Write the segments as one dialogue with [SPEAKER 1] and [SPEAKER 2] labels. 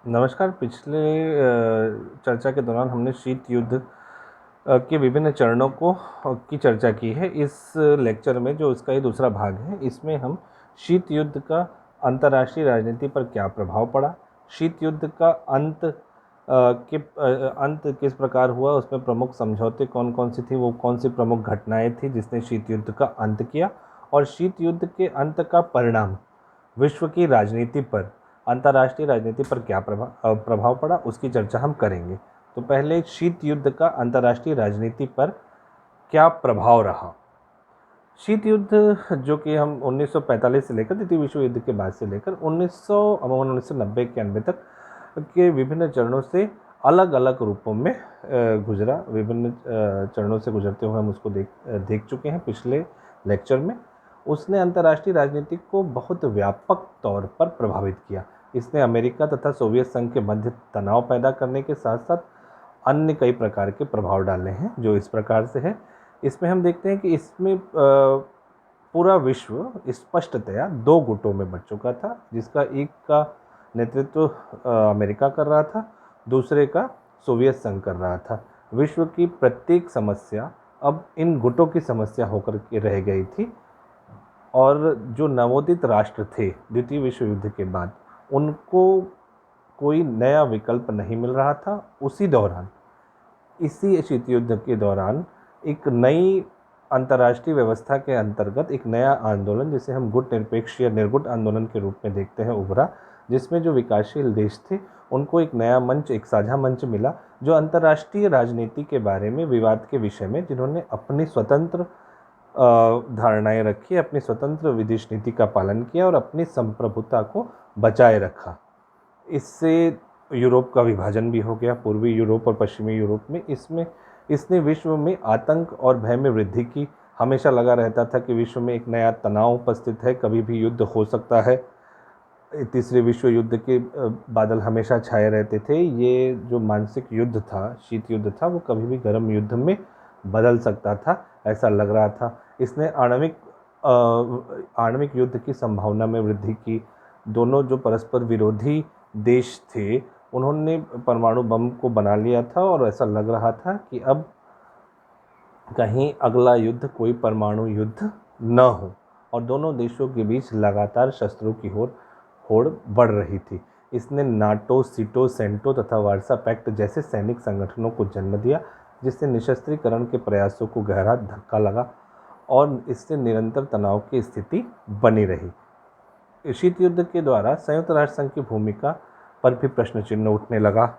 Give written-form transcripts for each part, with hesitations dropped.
[SPEAKER 1] नमस्कार। पिछले चर्चा के दौरान हमने शीत युद्ध के विभिन्न चरणों की चर्चा की है। इस लेक्चर में जो उसका ये दूसरा भाग है, इसमें हम शीत युद्ध का अंतर्राष्ट्रीय राजनीति पर क्या प्रभाव पड़ा, शीत युद्ध का अंत किस प्रकार हुआ, उसमें प्रमुख समझौते कौन कौन सी थी, वो कौन सी प्रमुख घटनाएं थी जिसने शीत युद्ध का अंत किया, और शीत युद्ध के अंत का परिणाम विश्व की राजनीति पर, अंतर्राष्ट्रीय राजनीति पर क्या प्रभाव पड़ा, उसकी चर्चा हम करेंगे। तो पहले शीत युद्ध का अंतर्राष्ट्रीय राजनीति पर क्या प्रभाव रहा। शीत युद्ध जो कि हम 1945 से लेकर द्वितीय विश्व युद्ध के बाद से लेकर 1990 के 91 तक के विभिन्न चरणों से अलग अलग रूपों में गुजरा। विभिन्न चरणों से गुजरते हुए हम उसको देख चुके हैं पिछले लेक्चर में। उसने अंतर्राष्ट्रीय राजनीति को बहुत व्यापक तौर पर प्रभावित किया। इसने अमेरिका तथा सोवियत संघ के मध्य तनाव पैदा करने के साथ साथ अन्य कई प्रकार के प्रभाव डाले हैं, जो इस प्रकार से है। इसमें हम देखते हैं कि इसमें पूरा विश्व स्पष्टतया दो गुटों में बंट चुका था, जिसका एक का नेतृत्व अमेरिका कर रहा था, दूसरे का सोवियत संघ कर रहा था। विश्व की प्रत्येक समस्या अब इन गुटों की समस्या होकर के रह गई थी, और जो नवोदित राष्ट्र थे द्वितीय विश्व युद्ध के बाद, उनको कोई नया विकल्प नहीं मिल रहा था। उसी दौरान, इसी शीत युद्ध के दौरान, एक नई अंतर्राष्ट्रीय व्यवस्था के अंतर्गत एक नया आंदोलन, जिसे हम गुट निरपेक्ष या निर्गुट आंदोलन के रूप में देखते हैं, उभरा, जिसमें जो विकासशील देश थे उनको एक नया मंच, एक साझा मंच मिला, जो अंतर्राष्ट्रीय राजनीति के बारे में विवाद के विषय में, जिन्होंने अपनी स्वतंत्र धारणाएं रखी, अपनी स्वतंत्र विदेश नीति का पालन किया और अपनी संप्रभुता को बचाए रखा। इससे यूरोप का विभाजन भी हो गया, पूर्वी यूरोप और पश्चिमी यूरोप में। इसने विश्व में आतंक और भय में वृद्धि की। हमेशा लगा रहता था कि विश्व में एक नया तनाव उपस्थित है, कभी भी युद्ध हो सकता है। तीसरे विश्व युद्ध के बादल हमेशा छाए रहते थे। ये जो मानसिक युद्ध था, शीत युद्ध था, वो कभी भी गर्म युद्ध में बदल सकता था, ऐसा लग रहा था। इसने आणविक युद्ध की संभावना में वृद्धि की। दोनों जो परस्पर विरोधी देश थे, उन्होंने परमाणु बम को बना लिया था, और ऐसा लग रहा था कि अब कहीं अगला युद्ध कोई परमाणु युद्ध न हो, और दोनों देशों के बीच लगातार शस्त्रों की होड़ बढ़ रही थी। इसने नाटो, सीटो, सेंटो तथा वार्सा पैक्ट जैसे सैनिक संगठनों को जन्म दिया, जिससे निशस्त्रीकरण के प्रयासों को गहरा धक्का लगा, और इससे निरंतर तनाव की स्थिति बनी रही। शीत युद्ध के द्वारा संयुक्त राष्ट्र संघ की भूमिका पर भी प्रश्न चिन्ह उठने लगा।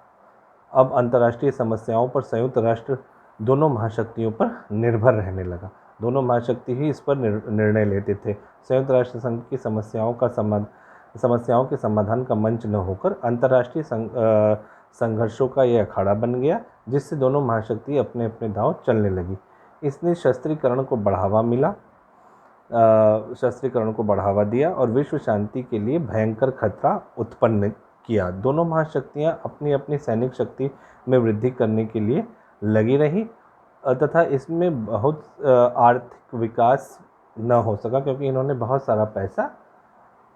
[SPEAKER 1] अब अंतर्राष्ट्रीय समस्याओं पर संयुक्त राष्ट्र दोनों महाशक्तियों पर निर्भर रहने लगा। दोनों महाशक्ति ही इस पर निर्णय लेते थे। संयुक्त राष्ट्र संघ की समस्याओं के समाधान का मंच न होकर अंतर्राष्ट्रीय संघर्षों का यह अखाड़ा बन गया, जिससे दोनों महाशक्ति अपने अपने दांव चलने लगी। इसने शस्त्रीकरण को बढ़ावा दिया और विश्व शांति के लिए भयंकर खतरा उत्पन्न किया। दोनों महाशक्तियां अपनी अपनी सैनिक शक्ति में वृद्धि करने के लिए लगी रही, तथा इसमें बहुत आर्थिक विकास न हो सका, क्योंकि इन्होंने बहुत सारा पैसा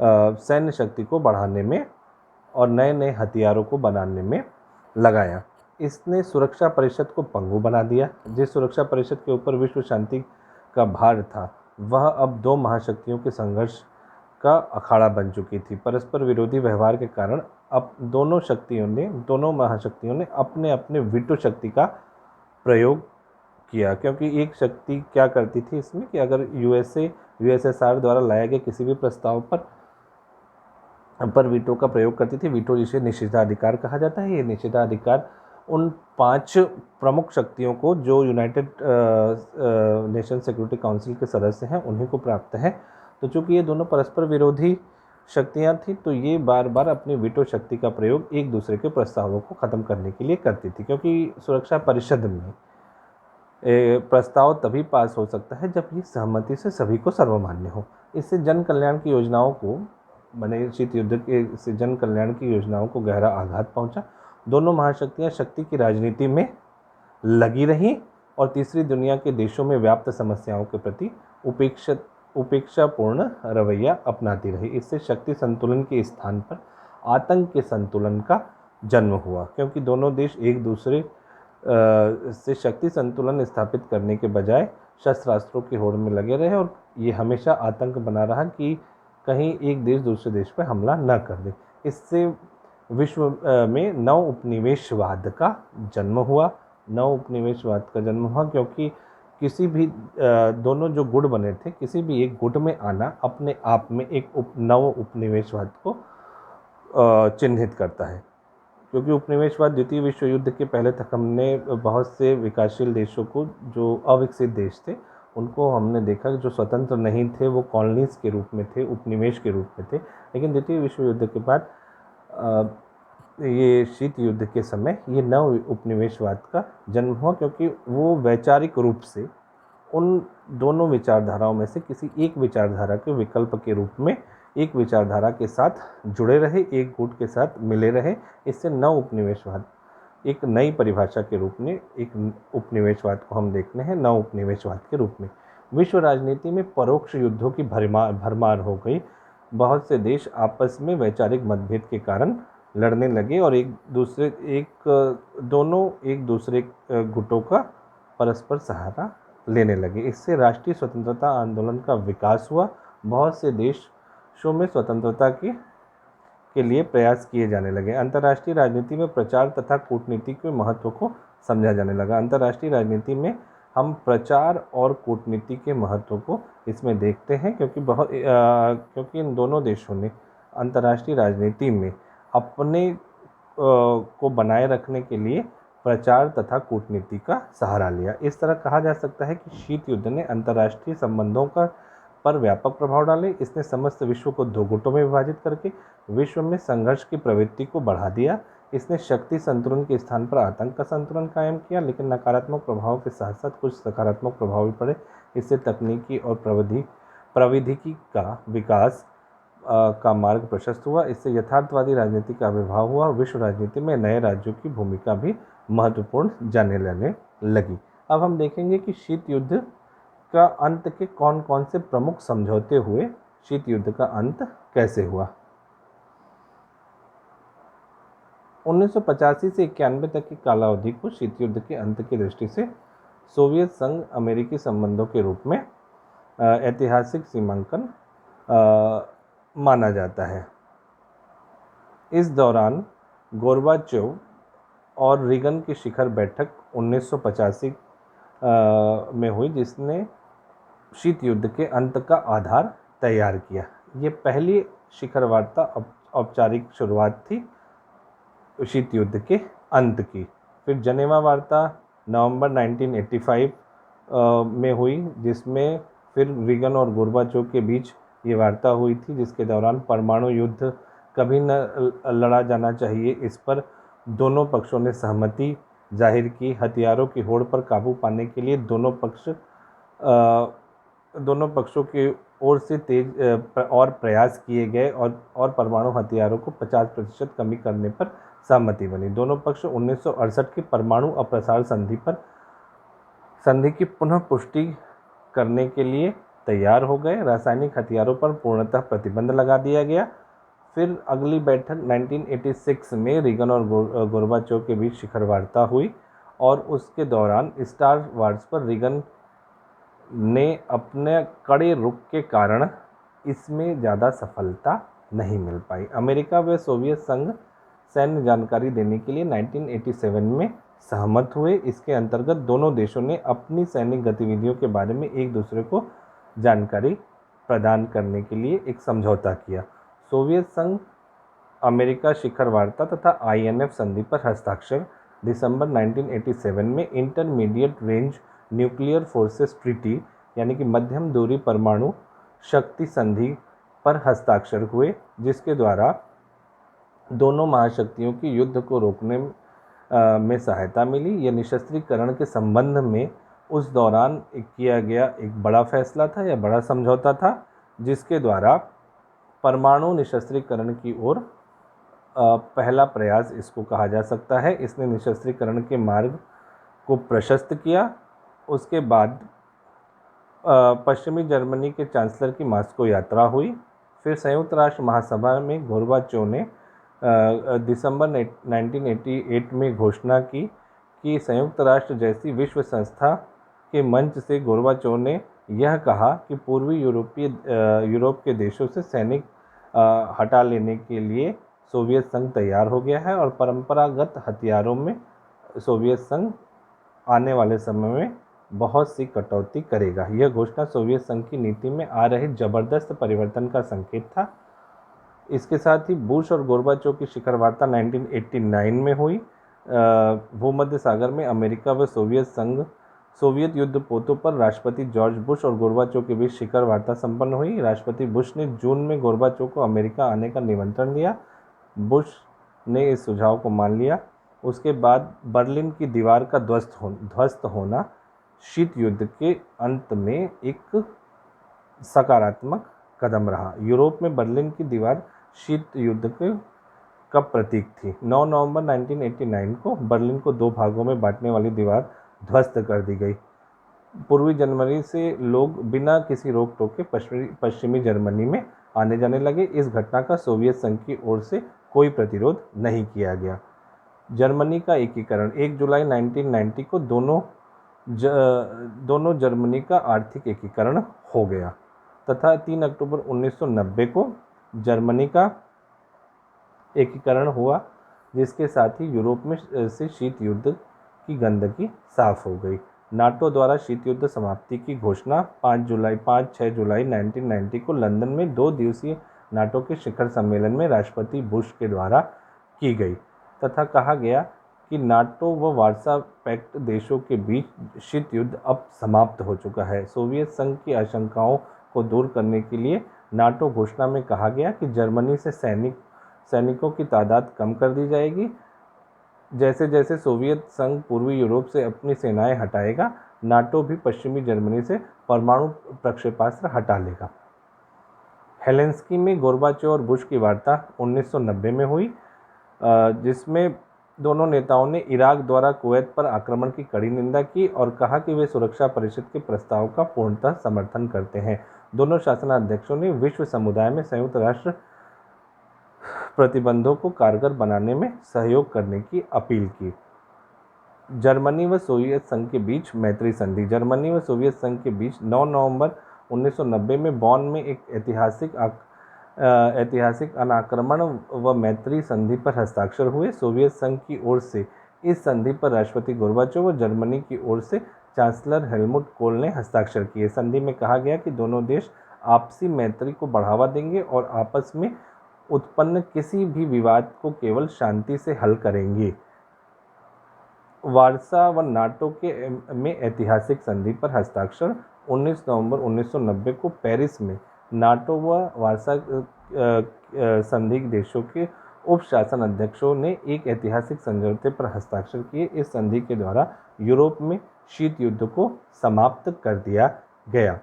[SPEAKER 1] सैन्य शक्ति को बढ़ाने में और नए नए हथियारों को बनाने में लगाया। इसने सुरक्षा परिषद को पंगु बना दिया। जिस सुरक्षा परिषद के ऊपर विश्व शांति का भार था, वह अब दो महाशक्तियों के संघर्ष का अखाड़ा बन चुकी थी। परस्पर विरोधी व्यवहार के कारण अब दोनों महाशक्तियों ने अपने अपने वीटो शक्ति का प्रयोग किया, क्योंकि एक शक्ति क्या करती थी इसमें कि अगर यूएसएसआर द्वारा लाए गए किसी भी प्रस्ताव पर वीटो का प्रयोग करती थी। वीटो जिसे निषेधाधिकार कहा जाता है। ये निषेधाधिकार उन 5 प्रमुख शक्तियों को, जो यूनाइटेड नेशन सिक्योरिटी काउंसिल के सदस्य हैं, उन्हीं को प्राप्त है। तो चूंकि ये दोनों परस्पर विरोधी शक्तियां थी, तो ये बार बार अपनी वीटो शक्ति का प्रयोग एक दूसरे के प्रस्तावों को ख़त्म करने के लिए करती थी, क्योंकि सुरक्षा परिषद में प्रस्ताव तभी पास हो सकता है जब ये सहमति से सभी को सर्वमान्य हो। इससे जन कल्याण की योजनाओं को शीत युद्ध से जन कल्याण की योजनाओं को गहरा आघात पहुंचा। दोनों महाशक्तियां शक्ति की राजनीति में लगी रहीं और तीसरी दुनिया के देशों में व्याप्त समस्याओं के प्रति उपेक्षापूर्ण रवैया अपनाती रही। इससे शक्ति संतुलन के स्थान पर आतंक के संतुलन का जन्म हुआ, क्योंकि दोनों देश एक दूसरे से शक्ति संतुलन स्थापित करने के बजाय शस्त्रास्त्रों की होड़ में लगे रहे, और ये हमेशा आतंक बना रहा कि कहीं एक देश दूसरे देश पर हमला न कर दे। इससे विश्व में नव उपनिवेशवाद का जन्म हुआ। क्योंकि किसी भी दोनों जो गुट बने थे, किसी भी एक गुट में आना अपने आप में एक नव उपनिवेशवाद को चिन्हित करता है। क्योंकि उपनिवेशवाद द्वितीय विश्व युद्ध के पहले तक हमने बहुत से विकासशील देशों को, जो अविकसित देश थे, उनको हमने देखा कि जो स्वतंत्र नहीं थे वो कॉलोनीज के रूप में थे, उपनिवेश के रूप में थे। लेकिन द्वितीय विश्व युद्ध के बाद ये शीत युद्ध के समय ये नव उपनिवेशवाद का जन्म हुआ, क्योंकि वो वैचारिक रूप से उन दोनों विचारधाराओं में से किसी एक विचारधारा के विकल्प के रूप में एक विचारधारा के साथ जुड़े रहे, एक गुट के साथ मिले रहे। इससे नव उपनिवेशवाद एक नई परिभाषा के रूप में एक उपनिवेशवाद को हम देखते हैं नव उपनिवेशवाद के रूप में। विश्व राजनीति में परोक्ष युद्धों की भरमार हो गई। बहुत से देश आपस में वैचारिक मतभेद के कारण लड़ने लगे और दोनों एक दूसरे गुटों का परस्पर सहारा लेने लगे। इससे राष्ट्रीय स्वतंत्रता आंदोलन का विकास हुआ। बहुत से देशों में स्वतंत्रता के लिए प्रयास किए जाने लगे। अंतर्राष्ट्रीय राजनीति में प्रचार तथा कूटनीति के महत्व को समझा जाने लगा। अंतर्राष्ट्रीय राजनीति में हम प्रचार और कूटनीति के महत्व को इसमें देखते हैं, क्योंकि इन दोनों देशों ने अंतर्राष्ट्रीय राजनीति में अपने को बनाए रखने के लिए प्रचार तथा कूटनीति का सहारा लिया। इस तरह कहा जा सकता है कि शीत युद्ध ने अंतर्राष्ट्रीय संबंधों पर व्यापक प्रभाव डाले। इसने समस्त विश्व को दो गुटों में विभाजित करके विश्व में संघर्ष की प्रवृत्ति को बढ़ा दिया। इसने शक्ति संतुलन के स्थान पर आतंक का संतुलन कायम किया, लेकिन नकारात्मक प्रभाव के साथ साथ कुछ सकारात्मक प्रभाव भी पड़े। इससे तकनीकी और प्रविधिकी का विकास का मार्ग प्रशस्त हुआ। इससे यथार्थवादी राजनीति का आविर्भाव हुआ। विश्व राजनीति में नए राज्यों की भूमिका भी महत्वपूर्ण जाने लेने लगी। अब हम देखेंगे कि शीत युद्ध का अंत के कौन कौन से प्रमुख समझौते हुए, शीत युद्ध का अंत कैसे हुआ। 1985 से 91 तक की कालावधि को शीत युद्ध के अंत की दृष्टि से सोवियत संघ अमेरिकी संबंधों के रूप में ऐतिहासिक सीमांकन माना जाता है। इस दौरान गोर्बाचोव और रीगन की शिखर बैठक 1985 में हुई, जिसने शीत युद्ध के अंत का आधार तैयार किया। ये पहली शिखर वार्ता औपचारिक शुरुआत थी शीत युद्ध के अंत की। फिर जनेवा वार्ता नवंबर 1985 में हुई, जिसमें फिर रीगन और गोर्बाचोव के बीच ये वार्ता हुई थी, जिसके दौरान परमाणु युद्ध कभी न लड़ा जाना चाहिए, इस पर दोनों पक्षों ने सहमति जाहिर की। हथियारों की होड़ पर काबू पाने के लिए दोनों पक्षों की ओर से तेज और प्रयास किए गए और परमाणु हथियारों को 50% कमी करने पर सहमति बनी। दोनों पक्ष 1968 की परमाणु अप्रसार संधि की पुनः पुष्टि करने के लिए तैयार हो गए। रासायनिक हथियारों पर पूर्णतः प्रतिबंध लगा दिया गया। फिर अगली बैठक 1986 में रीगन और गोर्बाचोव के बीच शिखर वार्ता हुई, और उसके दौरान स्टार वार्स पर रीगन ने अपने कड़े रुख के कारण इसमें ज़्यादा सफलता नहीं मिल पाई। अमेरिका व सोवियत संघ सैन्य जानकारी देने के लिए 1987 में सहमत हुए। इसके अंतर्गत दोनों देशों ने अपनी सैनिक गतिविधियों के बारे में एक दूसरे को जानकारी प्रदान करने के लिए एक समझौता किया। सोवियत संघ अमेरिका शिखर वार्ता तथा INF संधि पर हस्ताक्षर। दिसंबर 1987 में intermediate range nuclear forces treaty यानी कि मध्यम दूरी परमाणु शक्ति संधि पर हस्ताक्षर हुए, जिसके द्वारा दोनों महाशक्तियों की युद्ध को रोकने में सहायता मिली। यह निशस्त्रीकरण के संबंध में उस दौरान किया गया एक बड़ा फैसला था या बड़ा समझौता था, जिसके द्वारा परमाणु निशस्त्रीकरण की ओर पहला प्रयास इसको कहा जा सकता है। इसने निशस्त्रीकरण के मार्ग को प्रशस्त किया। उसके बाद पश्चिमी जर्मनी के चांसलर की मॉस्को यात्रा हुई। फिर संयुक्त राष्ट्र महासभा में गोर्बाचोव ने दिसंबर 1988 में घोषणा की कि संयुक्त राष्ट्र जैसी विश्व संस्था के मंच से गोर्बाचोव ने यह कहा कि पूर्वी यूरोप के देशों से सैनिक हटा लेने के लिए सोवियत संघ तैयार हो गया है और परंपरागत हथियारों में सोवियत संघ आने वाले समय में बहुत सी कटौती करेगा। यह घोषणा सोवियत संघ की नीति में आ रहे जबरदस्त परिवर्तन का संकेत था। इसके साथ ही बुश और गोर्बाचोव की शिखर वार्ता 1989 में हुई। भूमध्य सागर में अमेरिका व सोवियत युद्ध पोतों पर राष्ट्रपति जॉर्ज बुश और गोर्बाचोव के बीच शिखर वार्ता संपन्न हुई। राष्ट्रपति बुश ने जून में गोर्बाचोव को अमेरिका आने का निमंत्रण दिया। बुश ने इस सुझाव को मान लिया। उसके बाद बर्लिन की दीवार का ध्वस्त होना शीत युद्ध के अंत में एक सकारात्मक कदम रहा। यूरोप में बर्लिन की दीवार शीत युद्ध का प्रतीक थी। 9 नवंबर 1989 को बर्लिन को दो भागों में बांटने वाली दीवार ध्वस्त कर दी गई। पूर्वी जर्मनी से लोग बिना किसी रोक टोक के पश्चिमी जर्मनी में आने जाने लगे। इस घटना का सोवियत संघ की ओर से कोई प्रतिरोध नहीं किया गया। जर्मनी का एकीकरण 1 जुलाई 1990 को दोनों जर्मनी का आर्थिक एकीकरण हो गया तथा 3 अक्टूबर 1990 को जर्मनी का एकीकरण हुआ, जिसके साथ ही यूरोप में से शीत युद्ध की गंदगी साफ हो गई। नाटो द्वारा शीत युद्ध समाप्ति की घोषणा 5-6 जुलाई 1990 को लंदन में 2 दिवसीय नाटो के शिखर सम्मेलन में राष्ट्रपति बुश के द्वारा की गई तथा कहा गया कि नाटो व वार्सा पैक्ट देशों के बीच शीत युद्ध अब समाप्त हो चुका है। सोवियत संघ की आशंकाओं को दूर करने के लिए नाटो घोषणा में कहा गया कि जर्मनी से सैनिकों की तादाद कम कर दी जाएगी। जैसे जैसे सोवियत संघ पूर्वी यूरोप से अपनी सेनाएं हटाएगा, नाटो भी पश्चिमी जर्मनी से परमाणु प्रक्षेपास्त्र हटा लेगा। हेलेंस्की में गोर्बाचोव और बुश की वार्ता 1990 में हुई, जिसमें दोनों नेताओं ने इराक द्वारा कुवैत पर आक्रमण की कड़ी निंदा की और कहा कि वे सुरक्षा परिषद के प्रस्ताव का पूर्णतः समर्थन करते हैं। दोनों शासनाध्यक्षों ने विश्व समुदाय में संयुक्त राष्ट्र प्रतिबंधों को कारगर बनाने में सहयोग करने की अपील की। जर्मनी व सोवियत संघ के बीच मैत्री संधि। जर्मनी व सोवियत संघ के बीच 9 नवंबर 1990 में बॉन में एक ऐतिहासिक अनाक्रमण व मैत्री संधि पर हस्ताक्षर हुए। सोवियत संघ की ओर से इस संधि पर राष्ट्रपति गोर्बाचोव व जर्मनी की ओर से चांसलर हेलमुट कोल ने हस्ताक्षर किए। संधि में कहा गया कि दोनों देश आपसी मैत्री को बढ़ावा देंगे और आपस में उत्पन्न किसी भी विवाद को केवल शांति से हल करेंगे। वार्सा व नाटो में ऐतिहासिक संधि पर हस्ताक्षर 19 नवंबर 1990 को पेरिस में नाटो व वार्सा संधि देशों के उप शासन अध्यक्षों ने एक ऐतिहासिक समझौते पर हस्ताक्षर किए। इस संधि के द्वारा यूरोप में शीत युद्ध को समाप्त कर दिया गया।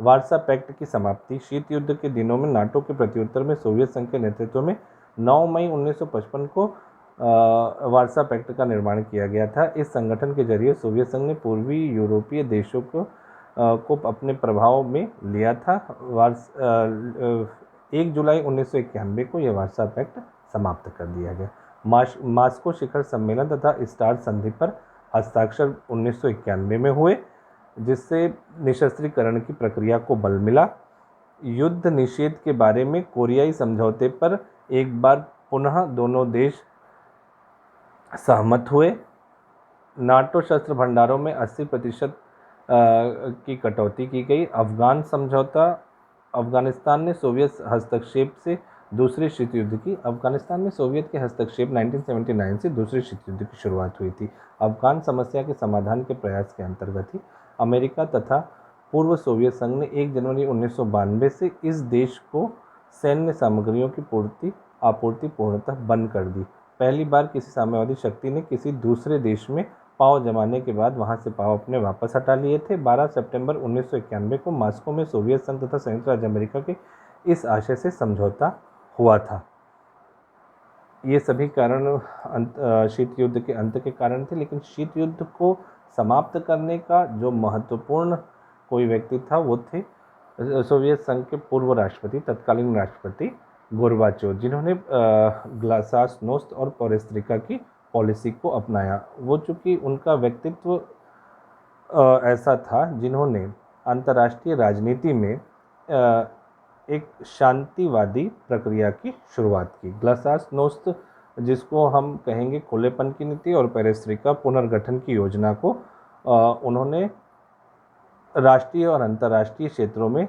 [SPEAKER 1] वार्सा पैक्ट की समाप्ति। शीत युद्ध के दिनों में नाटो के प्रत्युत्तर में सोवियत संघ के नेतृत्व में 9 मई 1955 को वार्सा पैक्ट का निर्माण किया गया था। इस संगठन के जरिए सोवियत संघ ने पूर्वी यूरोपीय देशों को अपने प्रभाव में लिया था। 1 जुलाई 1991 को यह वार्सा पैक्ट समाप्त कर दिया गया। मास्को शिखर सम्मेलन तथा स्टार्ट संधि पर हस्ताक्षर 1991 में हुए, जिससे निशस्त्रीकरण की प्रक्रिया को बल मिला। युद्ध निषेध के बारे में कोरियाई समझौते पर एक बार पुनः दोनों देश सहमत हुए। नाटो शस्त्र भंडारों में 80% की कटौती की गई। अफगान समझौता। अफगानिस्तान ने सोवियत हस्तक्षेप से दूसरे शीत युद्ध की। अफगानिस्तान में सोवियत के हस्तक्षेप 1979 से दूसरे शीत युद्ध की शुरुआत हुई थी। अफगान समस्या के समाधान के प्रयास के अंतर्गत ही अमेरिका तथा पूर्व सोवियत संघ ने 1 जनवरी 1992 से इस देश को सैन्य सामग्रियों की आपूर्ति पूर्णतः बंद कर दी। पहली बार किसी साम्यवादी शक्ति ने किसी दूसरे देश में पाँव जमाने के बाद वहां से पाँव अपने वापस हटा लिए थे। 12 सितंबर 1991 को मास्को में सोवियत संघ तथा संयुक्त राज्य अमेरिका के इस आशय से समझौता हुआ था। ये सभी कारण शीत युद्ध के अंत के कारण थे, लेकिन शीत युद्ध को समाप्त करने का जो महत्वपूर्ण कोई व्यक्ति था वो थे सोवियत संघ के पूर्व राष्ट्रपति, तत्कालीन राष्ट्रपति गोर्बाचोव, जिन्होंने ग्लासास्नोस्त और पेरेस्ट्रोइका की पॉलिसी को अपनाया। वो चूँकि उनका व्यक्तित्व ऐसा था जिन्होंने अंतर्राष्ट्रीय राजनीति में एक शांतिवादी प्रक्रिया की शुरुआत की। ग्लासास्नोस्त, जिसको हम कहेंगे खुलेपन की नीति, और पेरेस्ट्रोइका पुनर्गठन की योजना को उन्होंने राष्ट्रीय और अंतर्राष्ट्रीय क्षेत्रों में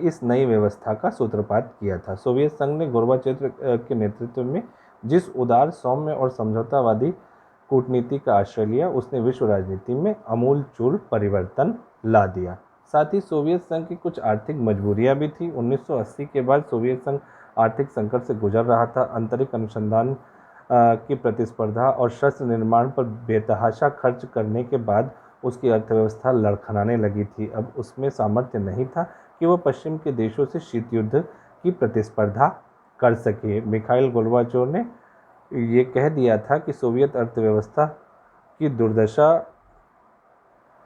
[SPEAKER 1] इस नई व्यवस्था का सूत्रपात किया था। सोवियत संघ ने गोर्बाचेव के नेतृत्व में जिस उदार, सौम्य और समझौतावादी कूटनीति का आश्रय लिया, उसने विश्व राजनीति में आमूलचूल परिवर्तन ला दिया। साथ ही सोवियत संघ की कुछ आर्थिक मजबूरियां भी थी। 1980 के बाद सोवियत संघ आर्थिक संकट से गुजर रहा था। अंतरिक्ष अनुसंधान की प्रतिस्पर्धा और शस्त्र निर्माण पर बेतहाशा खर्च करने के बाद उसकी अर्थव्यवस्था लड़खड़ाने लगी थी। अब उसमें सामर्थ्य नहीं था कि वह पश्चिम के देशों से शीत युद्ध की प्रतिस्पर्धा कर सके। मिखाइल गोर्बाचोव ने ये कह दिया था कि सोवियत अर्थव्यवस्था की दुर्दशा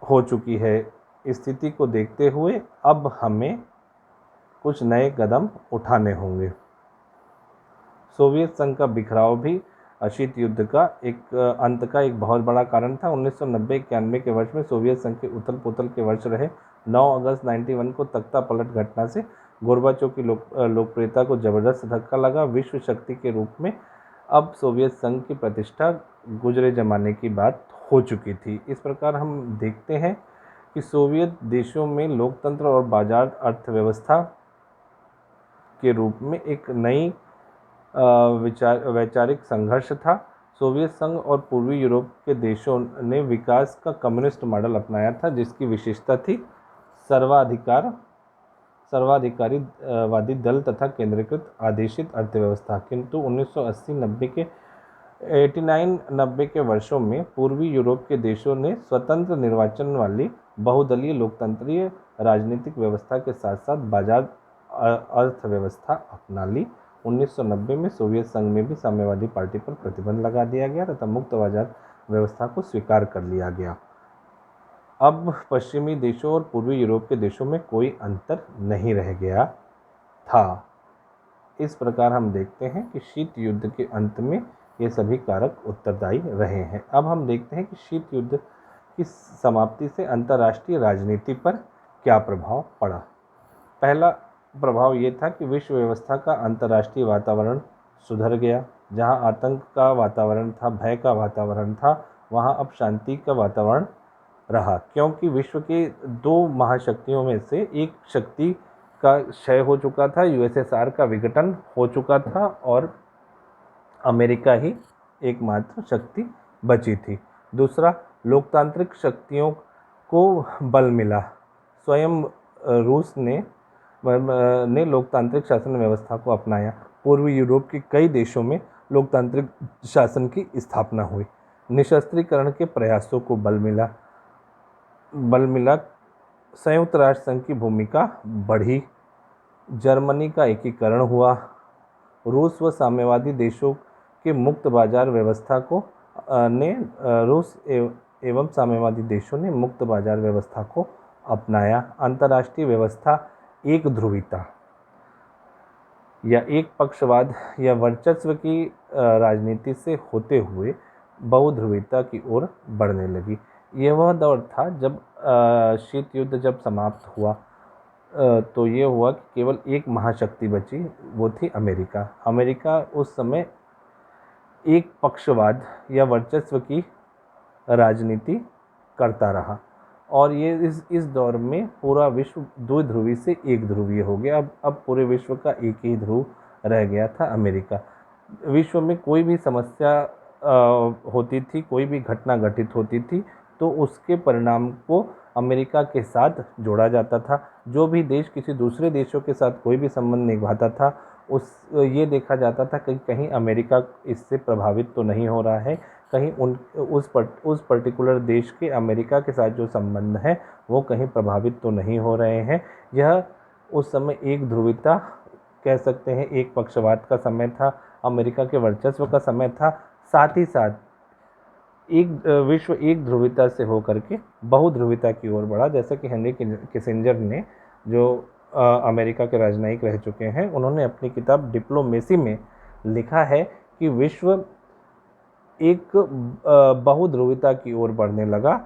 [SPEAKER 1] हो चुकी है। स्थिति को देखते हुए अब हमें कुछ नए कदम उठाने होंगे। सोवियत संघ का बिखराव भी शीत युद्ध का अंत का एक बहुत बड़ा कारण था। 1990-91 के वर्ष में सोवियत संघ के उथल पुथल के वर्ष रहे। 9 अगस्त 91 को तख्ता पलट घटना से गोर्बाचोव की लोकप्रियता को जबरदस्त धक्का लगा। विश्व शक्ति के रूप में अब सोवियत संघ की प्रतिष्ठा गुजरे जमाने की बात हो चुकी थी। इस प्रकार हम देखते हैं कि सोवियत देशों में लोकतंत्र और बाजार अर्थव्यवस्था के रूप में एक नई वैचारिक संघर्ष था। सोवियत संघ और पूर्वी यूरोप के देशों ने विकास का कम्युनिस्ट मॉडल अपनाया था, जिसकी विशेषता थी सर्वाधिकारी वादी दल तथा केंद्रीकृत आदेशित अर्थव्यवस्था। किंतु 1989-90 के वर्षों में पूर्वी यूरोप के देशों ने स्वतंत्र निर्वाचन वाली बहुदलीय लोकतंत्रीय राजनीतिक व्यवस्था के साथ साथ बाजार अर्थव्यवस्था अपना ली। 1990 में सोवियत संघ में भी साम्यवादी पार्टी पर प्रतिबंध लगा दिया गया तथा मुक्त बाजार व्यवस्था को स्वीकार कर लिया गया। अब पश्चिमी देशों और पूर्वी यूरोप के देशों में कोई अंतर नहीं रह गया था। इस प्रकार हम देखते हैं कि शीत युद्ध के अंत में ये सभी कारक उत्तरदायी रहे हैं। अब हम देखते हैं कि शीत युद्ध की समाप्ति से अंतर्राष्ट्रीय राजनीति पर क्या प्रभाव पड़ा। पहला प्रभाव ये था कि विश्व व्यवस्था का अंतर्राष्ट्रीय वातावरण सुधर गया। जहां आतंक का वातावरण था, भय का वातावरण था, वहां अब शांति का वातावरण रहा, क्योंकि विश्व के दो महाशक्तियों में से एक शक्ति का क्षय हो चुका था, यूएसएसआर का विघटन हो चुका था और अमेरिका ही एकमात्र शक्ति बची थी। दूसरा, लोकतांत्रिक शक्तियों को बल मिला। स्वयं रूस ने लोकतांत्रिक शासन व्यवस्था को अपनाया। पूर्वी यूरोप के कई देशों में लोकतांत्रिक शासन की स्थापना हुई। निशस्त्रीकरण के प्रयासों को बल मिला। संयुक्त राष्ट्र संघ की भूमिका बढ़ी। जर्मनी का एकीकरण हुआ। रूस व साम्यवादी देशों के मुक्त बाजार व्यवस्था को रूस एवं साम्यवादी देशों ने मुक्त बाजार व्यवस्था को अपनाया। अंतर्राष्ट्रीय व्यवस्था एक ध्रुवीता या एक पक्षवाद या वर्चस्व की राजनीति से होते हुए बहुध्रुवीता की ओर बढ़ने लगी। यह वह दौर था जब शीत युद्ध जब समाप्त हुआ तो ये हुआ कि केवल एक महाशक्ति बची, वो थी अमेरिका। अमेरिका उस समय एक पक्षवाद या वर्चस्व की राजनीति करता रहा और ये इस दौर में पूरा विश्व दो ध्रुवी से एक ध्रुवीय हो गया। अब पूरे विश्व का एक ही ध्रुव रह गया था, अमेरिका। विश्व में कोई भी समस्या होती थी, कोई भी घटना घटित होती थी तो उसके परिणाम को अमेरिका के साथ जोड़ा जाता था। जो भी देश किसी दूसरे देशों के साथ कोई भी संबंध निभाता था ये देखा जाता था कि कहीं अमेरिका इससे प्रभावित तो नहीं हो रहा है, कहीं उस पर्टिकुलर देश के अमेरिका के साथ जो संबंध है वो कहीं प्रभावित तो नहीं हो रहे हैं। यह उस समय एक ध्रुवीयता कह सकते हैं, एक पक्षवाद का समय था, अमेरिका के वर्चस्व का समय था। साथ ही साथ विश्व एक ध्रुवीयता से होकर के बहुध्रुवीयता की ओर बढ़ा, जैसे कि हेनरी किसिंजर ने जो अमेरिका के राजनयिक रह चुके हैं, उन्होंने अपनी किताब डिप्लोमेसी में लिखा है कि विश्व एक बहुध्रुविता की ओर बढ़ने लगा।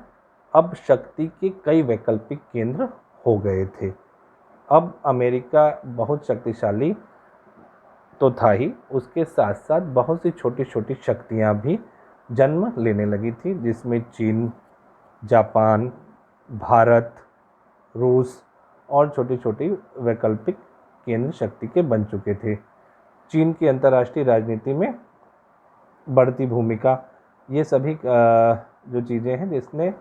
[SPEAKER 1] अब शक्ति के कई वैकल्पिक केंद्र हो गए थे। अब अमेरिका बहुत शक्तिशाली तो था ही, उसके साथ साथ बहुत सी छोटी छोटी शक्तियां भी जन्म लेने लगी थी, जिसमें चीन, जापान, भारत, रूस और छोटी छोटी वैकल्पिक केंद्र शक्ति के बन चुके थे। चीन की अंतर्राष्ट्रीय राजनीति में बढ़ती भूमिका, ये सभी जो चीज़ें हैं जिसने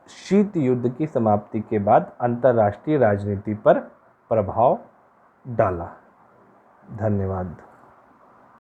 [SPEAKER 1] शीत युद्ध की समाप्ति के बाद अंतर्राष्ट्रीय राजनीति पर प्रभाव डाला। धन्यवाद।